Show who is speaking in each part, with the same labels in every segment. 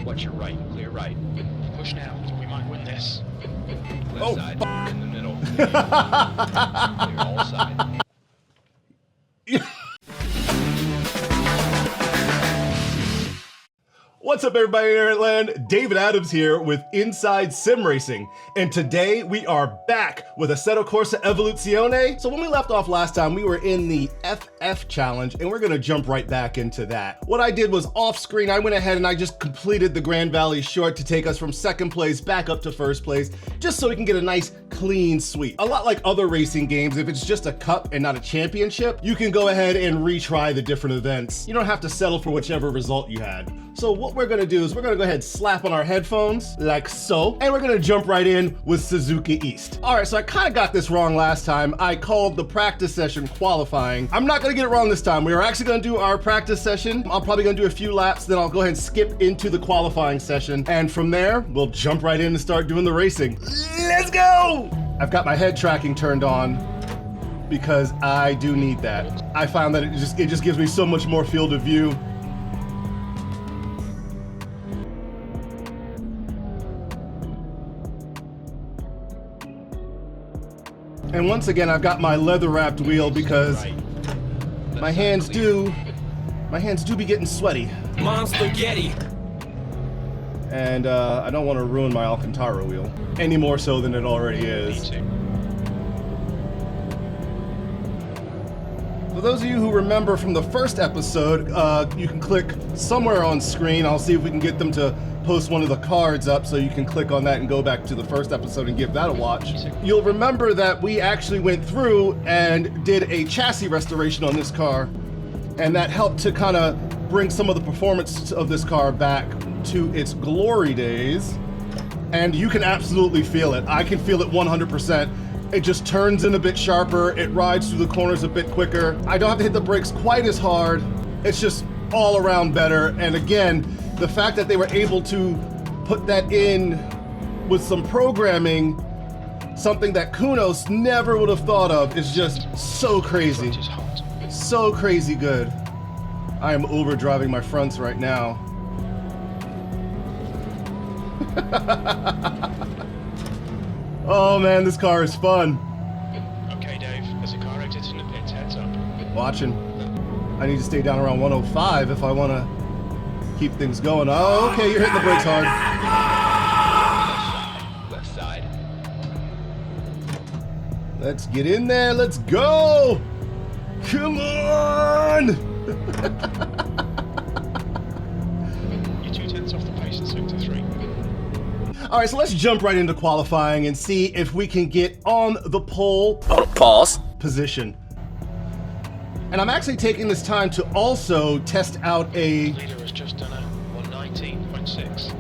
Speaker 1: Watch your right, clear right.
Speaker 2: Push now, we might win this.
Speaker 1: Left side, in the middle. Clear all side.
Speaker 3: What's up, everybody in Internet? David Adams here with Inside Sim Racing, and today we are back with Assetto Corsa Evoluzione. So when we left off last time, we were in the FF challenge, and we're gonna jump right back into that. What I did was off screen, I went ahead and I just completed the Grand Valley short to take us from second place back up to first place, just so we can get a nice clean sweep. A lot like other racing games, if it's just a cup and not a championship, you can go ahead and retry the different events. You don't have to settle for whichever result you had. So what we're gonna do is we're gonna go ahead and slap on our headphones like so, and we're gonna jump right in with Suzuka East. All right, so I kind of got this wrong last time. I called the practice session qualifying. I'm not gonna get it wrong this time. We are actually gonna do our practice session. I'm probably gonna do a few laps, then I'll go ahead and skip into the qualifying session. And from there, we'll jump right in and start doing the racing. Let's go! I've got my head tracking turned on because I do need that. I found that it just gives me so much more field of view. And once again, I've got my leather-wrapped wheel because my hands do be getting sweaty.
Speaker 1: Monster Getty.
Speaker 3: And I don't want to ruin my Alcantara wheel any more so than it already is.
Speaker 2: Me too.
Speaker 3: For those of you who remember from the first episode, you can click somewhere on screen. I'll see if we can get them to post one of the cards up so you can click on that and go back to the first episode and give that a watch. You'll remember that we actually went through and did a chassis restoration on this car, and that helped to kind of bring some of the performance of this car back to its glory days. And you can absolutely feel it. I can feel it 100%. It just turns in a bit sharper. It rides through the corners a bit quicker. I don't have to hit the brakes quite as hard. It's just all around better. And again, the fact that they were able to put that in with some programming, something that Kunos never would have thought of, is just so crazy.
Speaker 2: Front is hot.
Speaker 3: So crazy good. I am overdriving my fronts right now. Oh man, this car is fun.
Speaker 2: Okay, Dave, there's a car exiting the pits, heads up.
Speaker 3: Watching. I need to stay down around 105 if I want to keep things going. Oh, okay, you're hitting the brakes hard.
Speaker 1: Left side.
Speaker 3: Let's get in there. Let's go. Come on.
Speaker 2: You're 2/10 off the pace in sector 3.
Speaker 3: All right, so let's jump right into qualifying and see if we can get on the pole
Speaker 1: Pause.
Speaker 3: position. And I'm actually taking this time to also test out a...
Speaker 2: Leader has just done a 119.6.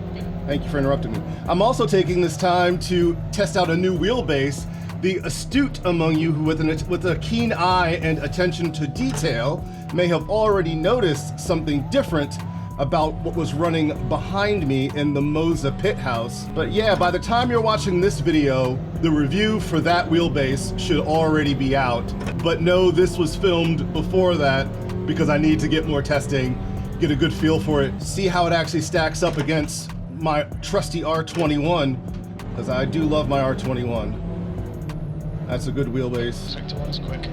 Speaker 3: Thank you for interrupting me. I'm also taking this time to test out a new wheelbase. The astute among you who with a keen eye and attention to detail may have already noticed something different about what was running behind me in the Moza pit house. But yeah, by the time you're watching this video, the review for that wheelbase should already be out. But no, this was filmed before that because I need to get more testing, get a good feel for it, see how it actually stacks up against my trusty R21, because I do love my R21. That's a good wheelbase.
Speaker 2: Sector 1's quick.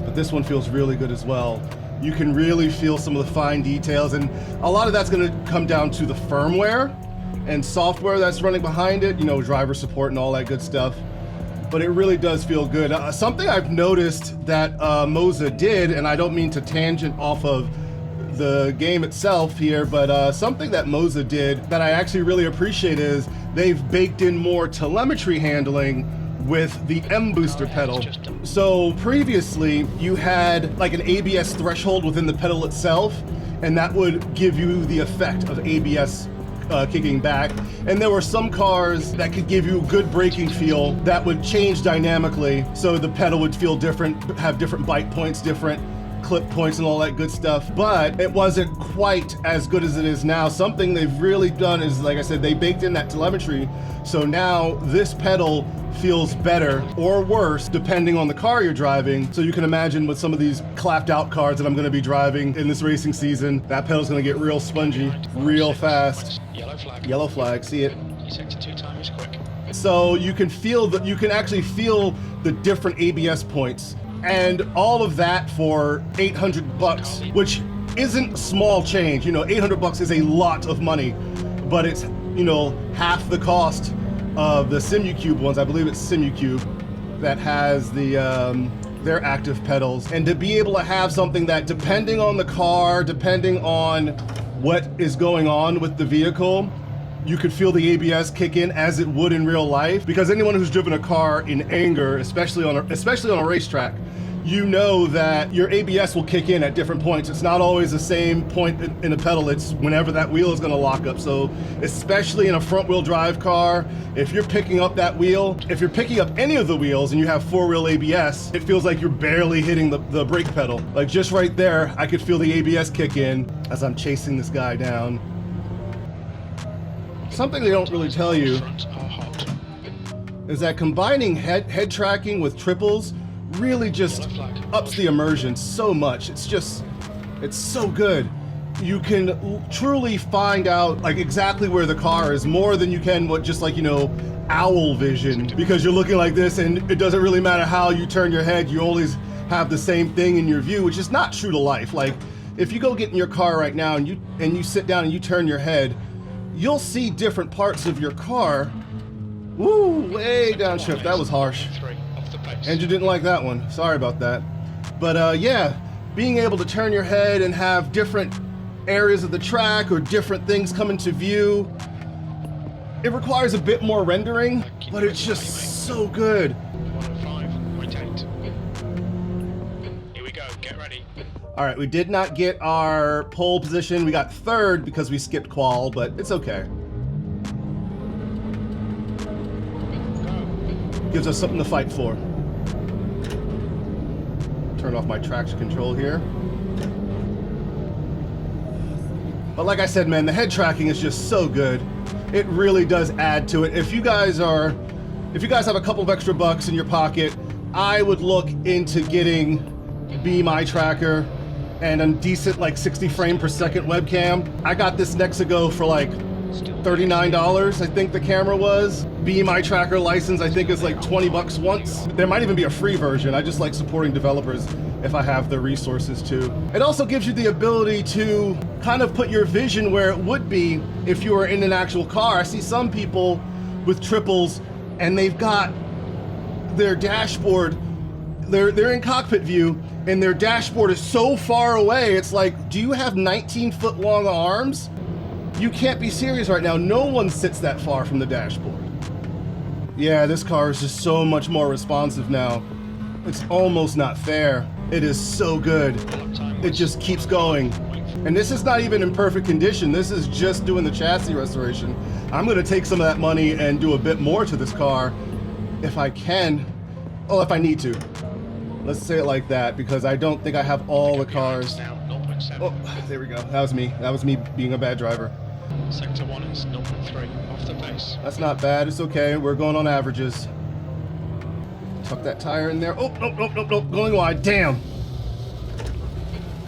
Speaker 3: But this one feels really good as well. You can really feel some of the fine details, and a lot of that's going to come down to the firmware and software that's running behind it, you know, driver support and all that good stuff. But it really does feel good. Something I've noticed that Moza did, and I don't mean to tangent off of the game itself here, but something that Moza did that I actually really appreciate is they've baked in more telemetry handling with the M-Booster pedal. So previously you had like an ABS threshold within the pedal itself, and that would give you the effect of ABS kicking back. And there were some cars that could give you a good braking feel that would change dynamically, so the pedal would feel different, have different bite points, different clip points and all that good stuff, but it wasn't quite as good as it is now. Something they've really done is, like I said, they baked in that telemetry. So now this pedal feels better or worse depending on the car you're driving. So you can imagine with some of these clapped out cars that I'm gonna be driving in this racing season, that pedal's gonna get real spongy, real fast.
Speaker 2: Yellow flag.
Speaker 3: Yellow flag, see it?
Speaker 2: Sector 2 time is quick.
Speaker 3: So you can feel that, you can actually feel the different ABS points, and all of that for 800 bucks, which isn't small change. You know, 800 bucks is a lot of money, but it's, you know, half the cost of the Simucube ones. I believe it's Simucube that has the their active pedals. And to be able to have something that, depending on the car, depending on what is going on with the vehicle, you could feel the ABS kick in as it would in real life. Because anyone who's driven a car in anger, especially on a racetrack, you know that your ABS will kick in at different points. It's not always the same point in the pedal. It's whenever that wheel is gonna lock up. So especially in a front wheel drive car, if you're picking up that wheel, if you're picking up any of the wheels and you have four wheel ABS, it feels like you're barely hitting the brake pedal. Like just right there, I could feel the ABS kick in as I'm chasing this guy down. Something they don't really tell you is that combining head tracking with triples really just ups the immersion so much. It's so good. You can truly find out like exactly where the car is more than you can what just like, you know, owl vision, because you're looking like this and it doesn't really matter how you turn your head, you always have the same thing in your view, which is not true to life. Like if you go get in your car right now and you sit down and you turn your head, you'll see different parts of your car. Woo, way downshift, that was harsh. Andrew didn't like that one, sorry about that. But yeah, being able to turn your head and have different areas of the track or different things come into view, it requires a bit more rendering, but it's just so good.
Speaker 2: 105.8. Here we go, get ready.
Speaker 3: All right, we did not get our pole position. We got third because we skipped qual, but it's okay. Gives us something to fight for. Turn off my traction control here. But like I said, man, the head tracking is just so good. It really does add to it. If you guys have a couple of extra bucks in your pocket, I would look into getting Be My Tracker and a decent like 60 frame per second webcam. I got this Nexigo for like $39, I think the camera was. Be My Tracker license, I think is like 20 bucks once. There might even be a free version. I just like supporting developers if I have the resources to. It also gives you the ability to kind of put your vision where it would be if you were in an actual car. I see some people with triples and they've got their dashboard, they're in cockpit view and their dashboard is so far away. It's like, do you have 19-foot long arms? You can't be serious right now. No one sits that far from the dashboard. Yeah, this car is just so much more responsive now. It's almost not fair. It is so good. It just keeps going. And this is not even in perfect condition. This is just doing the chassis restoration. I'm gonna take some of that money and do a bit more to this car if I can. Oh, if I need to. Let's say it like that, because I don't think I have all the cars. Oh, there we go. That was me. That was me being a bad driver.
Speaker 2: Sector 1 is 0.3 off the pace.
Speaker 3: That's not bad. It's okay. We're going on averages. Tuck that tire in there. Oh, no. Going wide. Damn.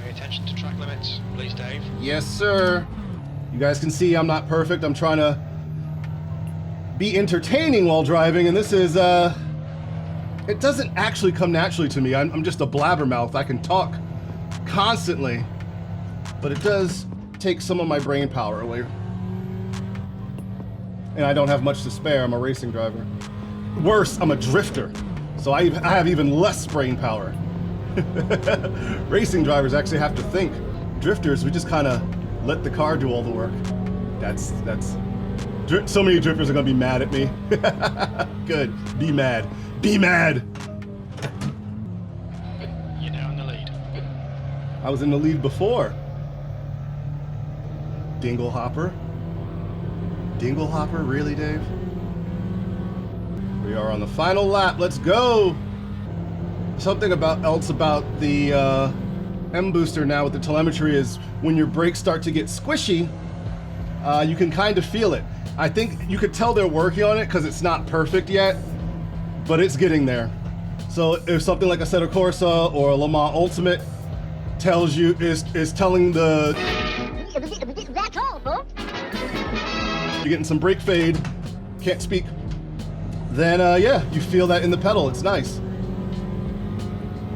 Speaker 2: Pay attention to track limits, please, Dave.
Speaker 3: Yes, sir. You guys can see I'm not perfect. I'm trying to be entertaining while driving, and this is, it doesn't actually come naturally to me. I'm just a blabbermouth. I can talk constantly, but it does take some of my brain power away. And I don't have much to spare. I'm a racing driver. Worse, I'm a drifter. So I have even less brain power. Racing drivers actually have to think. Drifters, we just kind of let the car do all the work. So many drifters are gonna be mad at me. Good, be mad. Be mad!
Speaker 2: You're now in the lead.
Speaker 3: I was in the lead before. Dingle hopper. Dingle hopper, really, Dave? We are on the final lap. Let's go. Something else about the M-Booster now with the telemetry is when your brakes start to get squishy, you can kind of feel it. I think you could tell they're working on it because it's not perfect yet, but it's getting there. So if something like Assetto Corsa or Le Mans Ultimate tells you, is telling the...
Speaker 4: That's all, folks.
Speaker 3: You're getting some brake fade, can't speak, then yeah, you feel that in the pedal. It's nice.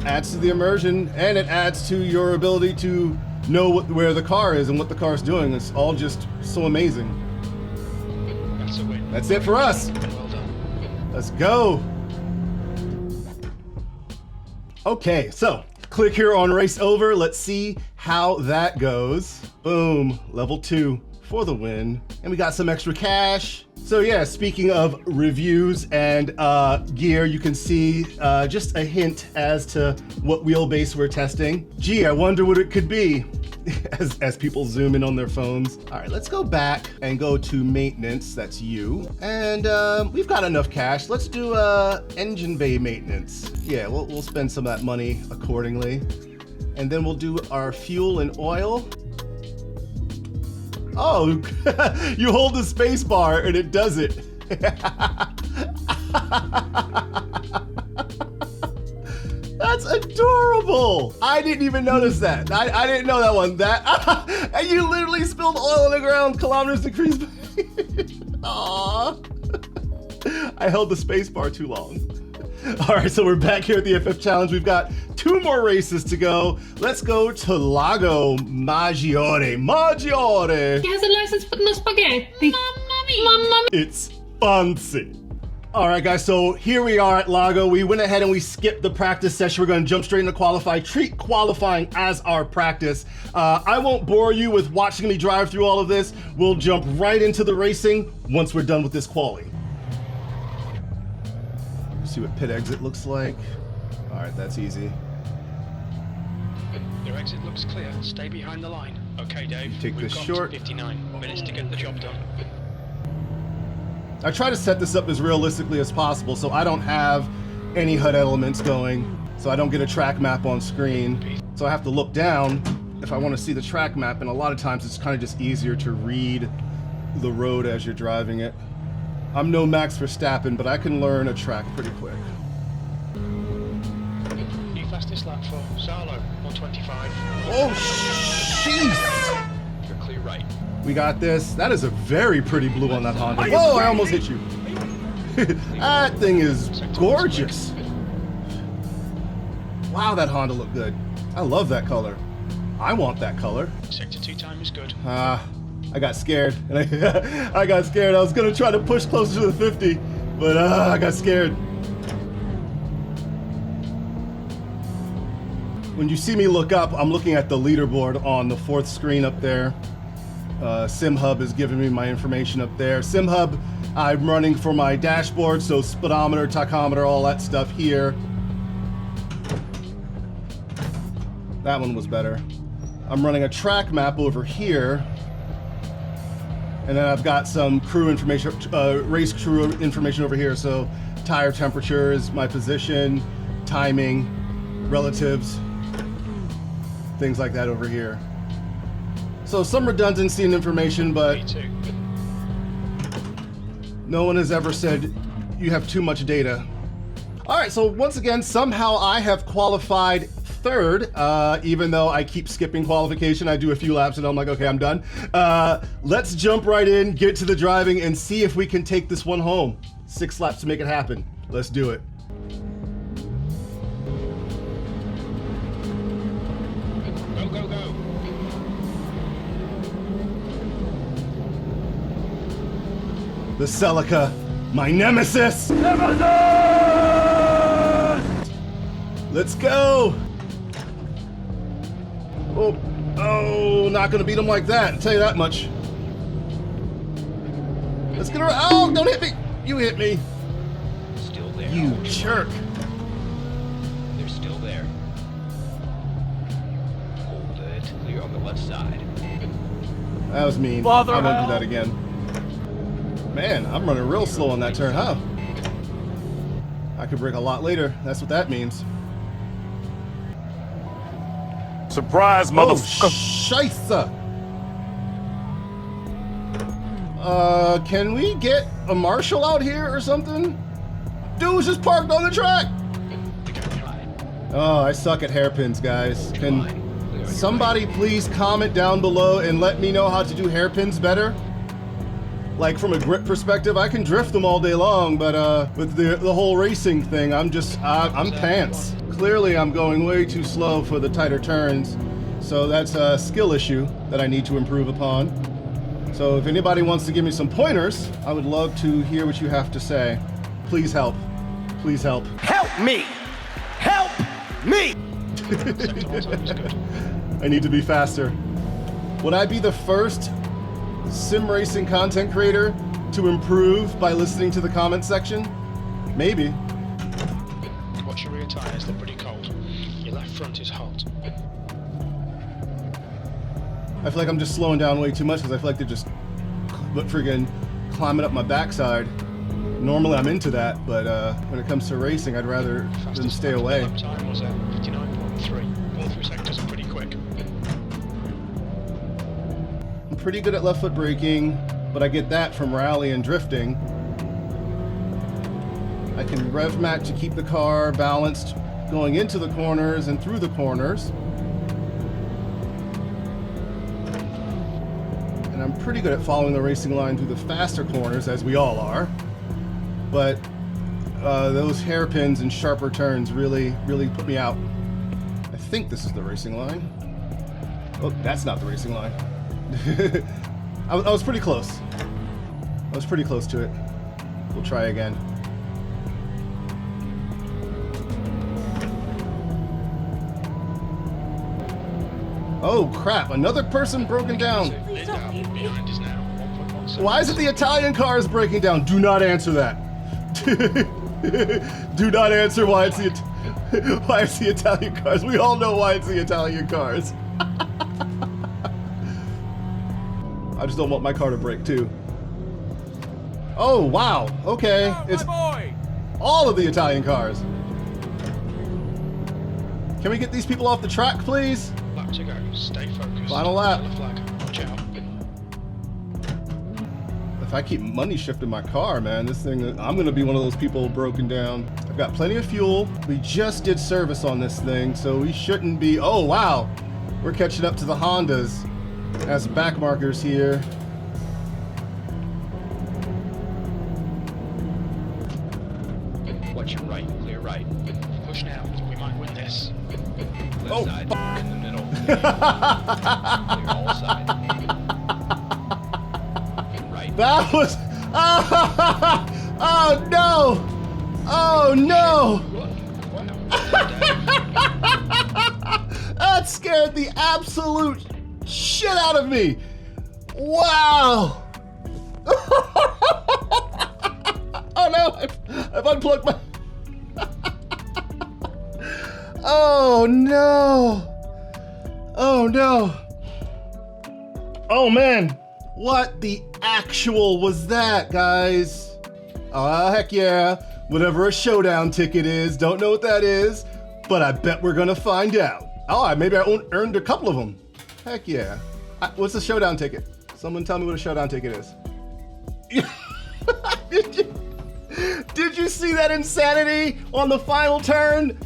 Speaker 3: Adds to the immersion, and it adds to your ability to know where the car is and what the car is doing. It's all just so amazing.
Speaker 2: That's a win.
Speaker 3: That's it for us.
Speaker 2: Well done.
Speaker 3: Let's go. Okay, so click here on race over. Let's see how that goes. Boom, level 2 for the win. And we got some extra cash. So yeah, speaking of reviews and gear, you can see just a hint as to what wheelbase we're testing. Gee, I wonder what it could be as people zoom in on their phones. All right, let's go back and go to maintenance. That's you. And we've got enough cash. Let's do engine bay maintenance. Yeah, we'll spend some of that money accordingly. And then we'll do our fuel and oil. Oh, you hold the space bar and it does it. That's adorable. I didn't even notice that. I didn't know that one. And you literally spilled oil on the ground, kilometers decreased. Aww. I held the space bar too long. All right, so we're back here at the FF Challenge. We've got 2 more races to go. Let's go to Lago Maggiore. Maggiore!
Speaker 5: He has a license but no spaghetti. Mamma mia!
Speaker 3: It's fancy. All right, guys, so here we are at Lago. We went ahead and we skipped the practice session. We're gonna jump straight into qualify, treat qualifying as our practice. I won't bore you with watching me drive through all of this. We'll jump right into the racing once we're done with this quali. See what pit exit looks like. All right, that's easy.
Speaker 2: Your exit looks clear. Stay behind the line. Okay, Dave.
Speaker 3: Take
Speaker 2: We've
Speaker 3: this
Speaker 2: got
Speaker 3: short.
Speaker 2: 59 minutes to get the job done.
Speaker 3: I try to set this up as realistically as possible so I don't have any HUD elements going, so I don't get a track map on screen. So I have to look down if I want to see the track map, and a lot of times it's kind of just easier to read the road as you're driving it. I'm no Max Verstappen, but I can learn a track pretty quick.
Speaker 2: New fastest lap for Salo, 125.
Speaker 3: Oh, jeez!
Speaker 1: You're clear right.
Speaker 3: We got this. That is a very pretty blue on that Honda. Whoa, I almost hit you. That thing is gorgeous. Wow, that Honda looked good. I love that color. I want that color.
Speaker 2: Sector 2 time is good.
Speaker 3: I got scared. And I got scared. I was gonna try to push closer to the 50, but I got scared. When you see me look up, I'm looking at the leaderboard on the 4th screen up there. SimHub is giving me my information up there. SimHub, I'm running for my dashboard, so speedometer, tachometer, all that stuff here. That one was better. I'm running a track map over here. And then I've got some crew information, race crew information over here. So tire temperatures, my position, timing, relatives, things like that over here. So some redundancy in information, but
Speaker 2: Me too.
Speaker 3: no one has ever said you have too much data. All right, so once again, somehow I have qualified 3rd, even though I keep skipping qualification. I do a few laps and I'm like, okay, I'm done. Let's jump right in, get to the driving, and see if we can take this one home. 6 laps to make it happen. Let's do it.
Speaker 2: Go, go, go.
Speaker 3: The Celica, my nemesis! Let's go! Oh, not gonna beat him like that, I'll tell you that much. Let's get around. Oh, don't hit me! You hit me.
Speaker 1: Still there.
Speaker 3: You jerk.
Speaker 1: They're still there. Hold it. Clear on the left side.
Speaker 3: That was mean. I won't do that again. Man, I'm running real slow on that turn, huh? I could brake a lot later. That's what that means.
Speaker 6: Surprise,
Speaker 3: Oh,
Speaker 6: motherfucker.
Speaker 3: scheisse. Can we get a marshal out here or something? Dude's just parked on the track. Oh, I suck at hairpins, guys. Can somebody please comment down below and let me know how to do hairpins better? Like from a grip perspective, I can drift them all day long, but with the whole racing thing, I'm pants. Clearly, I'm going way too slow for the tighter turns, so that's a skill issue that I need to improve upon. So if anybody wants to give me some pointers, I would love to hear what you have to say. Please help. Please help.
Speaker 6: Help me! Help me!
Speaker 3: I need to be faster. Would I be the first sim racing content creator to improve by listening to the comment section? Maybe.
Speaker 2: Watch your rear tyres, they're pretty cold. Your left front is hot.
Speaker 3: I feel like I'm just slowing down way too much because I feel like they're just friggin' climbing up my backside. Normally I'm into that, but when it comes to racing, I'd rather them stay away.
Speaker 2: Lap time was 59.3. All 3 sectors are pretty quick.
Speaker 3: I'm pretty good at left foot braking, but I get that from rally and drifting. I can rev match to keep the car balanced going into the corners and through the corners. And I'm pretty good at following the racing line through the faster corners, as we all are. But those hairpins and sharper turns really put me out. I think this is the racing line. Oh, that's not the racing line. I was pretty close. I was pretty close to it. We'll try again. Oh crap, another person broken down.
Speaker 2: Behind is now 1.17.
Speaker 3: Why is it the Italian cars breaking down? Do not answer that. Do not answer why it's the Italian cars. We all know why it's the Italian cars. I just don't want my car to break too. Oh wow, okay. It's all of the Italian cars. Can we get these people off the track, please?
Speaker 2: Lap to go. Stay focused.
Speaker 3: Final lap.
Speaker 2: Yellow flag. Watch out.
Speaker 3: If I keep money shifting my car, man, this thing, I'm gonna be one of those people broken down. I've got plenty of fuel. We just did service on this thing, so we shouldn't be, oh wow. We're catching up to the Hondas as back markers here.
Speaker 1: Watch your right, clear right.
Speaker 2: Push now. We might win this.
Speaker 1: Left
Speaker 3: Oh,
Speaker 1: side, in the middle. Clear all sides. Right.
Speaker 3: That was, oh no, oh no. That scared the absolute shit out of me. Wow. Oh no, I've unplugged my, oh no, oh no, oh man, what the actual was that, guys? Oh heck yeah, whatever a showdown ticket is, don't know what that is, but I bet we're gonna find out. Oh, maybe I earned a couple of them. Heck yeah. What's a showdown ticket? Someone tell me what a showdown ticket is. Did you see that insanity on the final turn?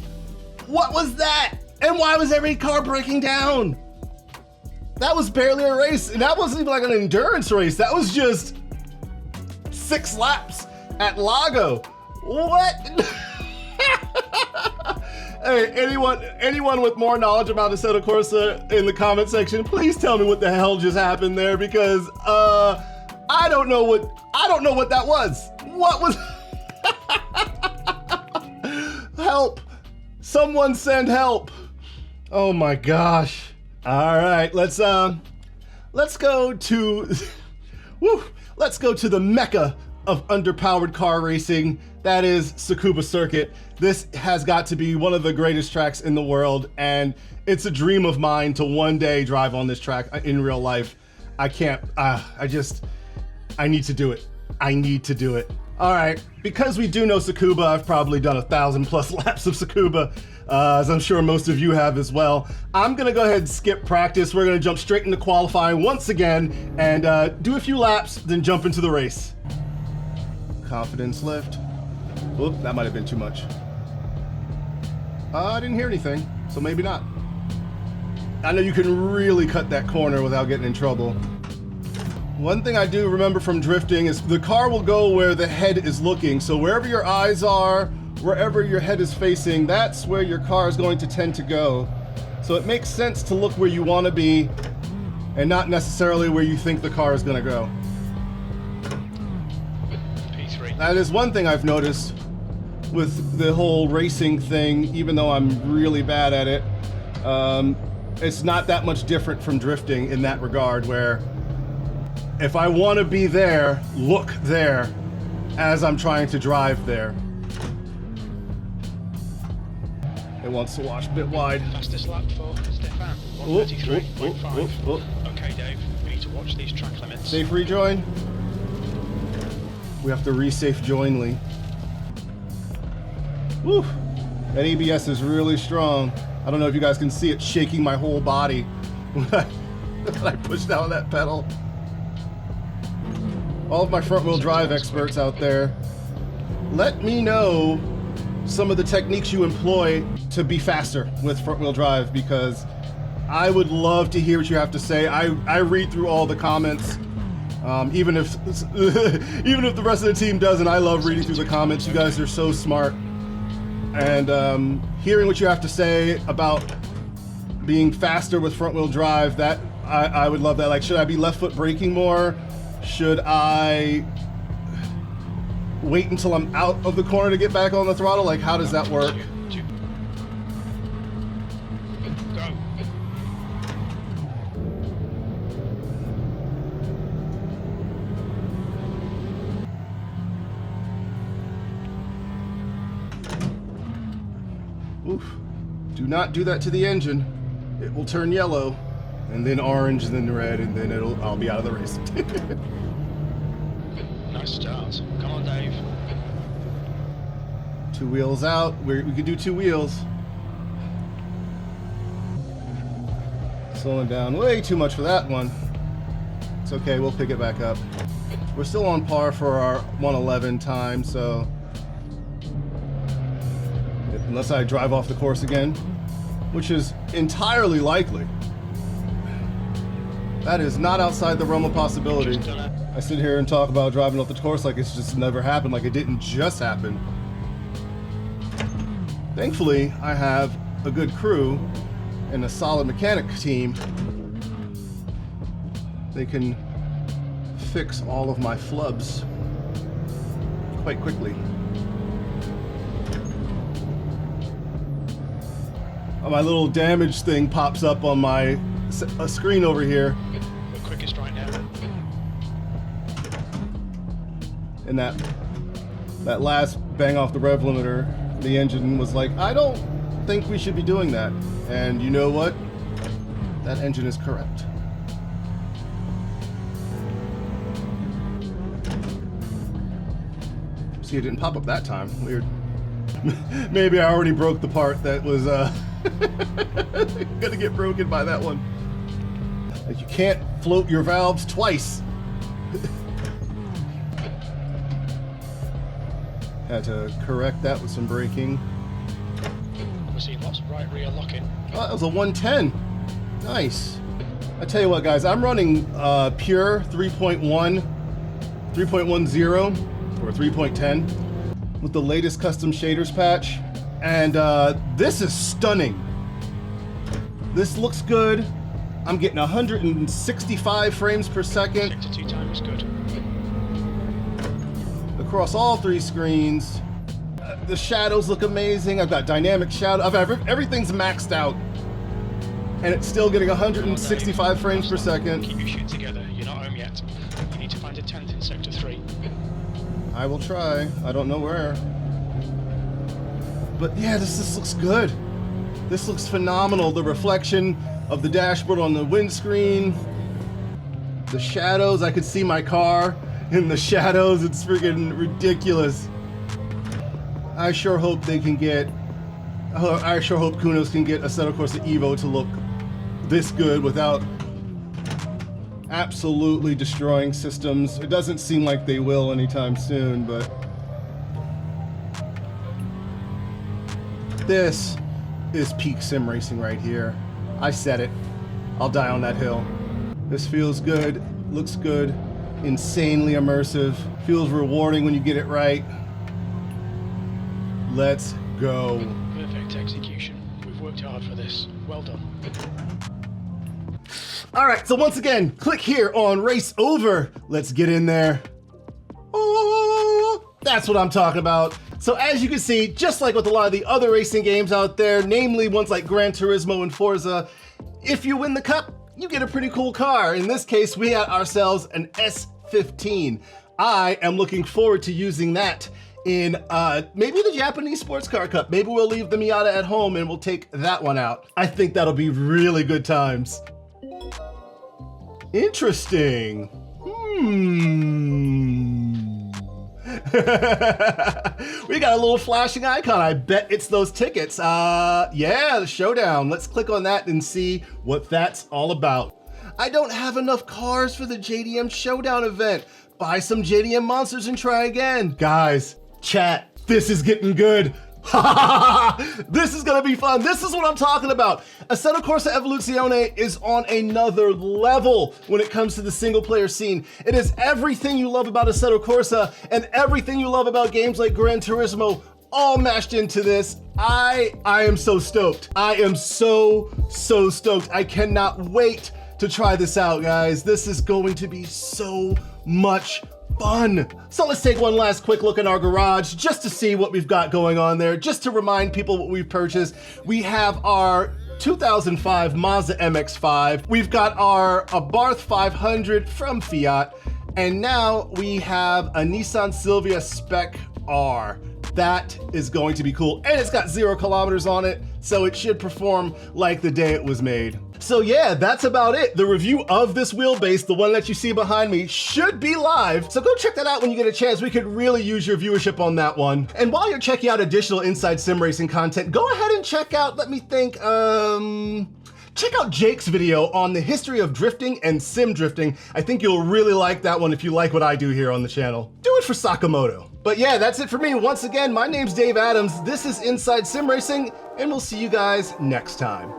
Speaker 3: What was that? And why was every car breaking down? That was barely a race, and that wasn't even like an endurance race. That was just 6 laps at Lago. What? Hey, anyone with more knowledge about Assetto Corsa in the comment section, please tell me what the hell just happened there, because I don't know what that was. What was? Help! Someone send help! Oh my gosh! All right, let's go to, let's go to the mecca of underpowered car racing. That is Tsukuba Circuit. This has got to be one of the greatest tracks in the world, and it's a dream of mine to one day drive on this track in real life. I can't, I need to do it. I need to do it. All right, because we do know Tsukuba, I've probably done 1,000+ laps of Tsukuba. as I'm sure most of you have as well. I'm gonna go ahead and skip practice. We're gonna jump straight into qualifying once again and do a few laps, then jump into the race. Confidence lift. Oop, that might have been too much. I didn't hear anything, so maybe not. I know you can really cut that corner without getting in trouble. One thing I do remember from drifting is the car will go where the head is looking. So wherever your eyes are, wherever your head is facing, that's where your car is going to tend to go. So it makes sense to look where you want to be and not necessarily where you think the car is going to go.
Speaker 2: P3.
Speaker 3: That is one thing I've noticed with the whole racing thing, even though I'm really bad at it. It's not that much different from drifting in that regard, where if I want to be there, look there as I'm trying to drive there. It wants to wash a bit wide.
Speaker 2: Fastest lap for Stefan, 133.5. Okay, Dave, we need to watch these track limits.
Speaker 3: Safe rejoin. We have to re-safe join Lee. Woo! That ABS is really strong. I don't know if you guys can see it shaking my whole body when I push down that pedal. All of my front wheel drive experts out there, let me know some of the techniques you employ to be faster with front wheel drive, because I would love to hear what you have to say. I read through all the comments, even if the rest of the team doesn't. I love reading through the comments. You guys are so smart. And hearing what you have to say about being faster with front wheel drive, that I would love that. Like, should I be left foot braking more? Should I wait until I'm out of the corner to get back on the throttle? Like, how does that work?
Speaker 2: Go.
Speaker 3: Oof. Do not do that to the engine. It will turn yellow, and then orange, and then red, and then I'll be out of the race.
Speaker 2: Nice start. Come on, Dave.
Speaker 3: 2 wheels out. We could do 2 wheels. Slowing down way too much for that one. It's okay, we'll pick it back up. We're still on par for our 1:11 time, so unless I drive off the course again, which is entirely likely. That is not outside the realm of possibility. I sit here and talk about driving off the course like it's just never happened, like it didn't just happen. Thankfully, I have a good crew and a solid mechanic team. They can fix all of my flubs quite quickly. My little damage thing pops up on my screen over here.
Speaker 2: The quickest right now.
Speaker 3: And that last bang off the rev limiter, the engine was like, I don't think we should be doing that. And you know what? That engine is correct. See, it didn't pop up that time. Weird. Maybe I already broke the part that was gonna get broken by that one. Like, you can't float your valves twice. Had to correct that with some braking.
Speaker 2: We're seeing lots of right rear locking.
Speaker 3: Oh, that was a 110. Nice. I tell you what, guys, I'm running pure 3.1, 3.10, or 3.10 with the latest custom shaders patch, and this is stunning. This looks good. I'm getting 165 frames per second.
Speaker 2: 6 to 2 time is good.
Speaker 3: Across all 3 screens. The shadows look amazing. I've got dynamic shadow. Everything's maxed out, and it's still getting 165 frames per second.
Speaker 2: Keep your shit together. You're not home yet. You need to find a 10th in sector 3.
Speaker 3: I will try. I don't know where. But yeah, this looks good. This looks phenomenal. The reflection of the dashboard on the windscreen. The shadows, I could see my car in the shadows. It's freaking ridiculous. I sure hope they can get I sure hope Kunos can get Assetto Corsa Evo to look this good without absolutely destroying systems. It doesn't seem like they will anytime soon, but this is peak sim racing right here. I said it. I'll die on that hill. This feels good, looks good, insanely immersive, feels rewarding when you get it right. Let's go.
Speaker 2: Perfect execution. We've worked hard for this. Well done.
Speaker 3: All right, so once again, click here on Race Over. Let's get in there. Oh, that's what I'm talking about. So as you can see, just like with a lot of the other racing games out there, namely ones like Gran Turismo and Forza, if you win the cup, you get a pretty cool car. In this case, we had ourselves an S15. I am looking forward to using that in maybe the Japanese Sports Car Cup. Maybe we'll leave the Miata at home and we'll take that one out. I think that'll be really good times. Interesting. We got a little flashing icon. I bet it's those tickets. Yeah, the Showdown. Let's click on that and see what that's all about. I don't have enough cars for the JDM Showdown event. Buy some JDM monsters and try again. Guys, chat, this is getting good. This is gonna be fun. This is what I'm talking about. Assetto Corsa Evoluzione is on another level when it comes to the single player scene. It is everything you love about Assetto Corsa and everything you love about games like Gran Turismo all mashed into this. I am so stoked. I am so stoked. I cannot wait to try this out, guys. This is going to be so much fun. So let's take one last quick look in our garage just to see what we've got going on there, just to remind people what we've purchased. We have our 2005 Moza MX-5. We've got our Abarth 500 from Fiat. And now we have a Nissan Silvia Spec R. That is going to be cool. And it's got 0 kilometers on it, so it should perform like the day it was made. So yeah, that's about it. The review of this wheelbase, the one that you see behind me, should be live. So go check that out when you get a chance. We could really use your viewership on that one. And while you're checking out additional Inside Sim Racing content, go ahead and check out, let me think, check out Jake's video on the history of drifting and sim drifting. I think you'll really like that one if you like what I do here on the channel. Do it for Sakamoto. But yeah, that's it for me. Once again, my name's Dave Adams. This is Inside Sim Racing, and we'll see you guys next time.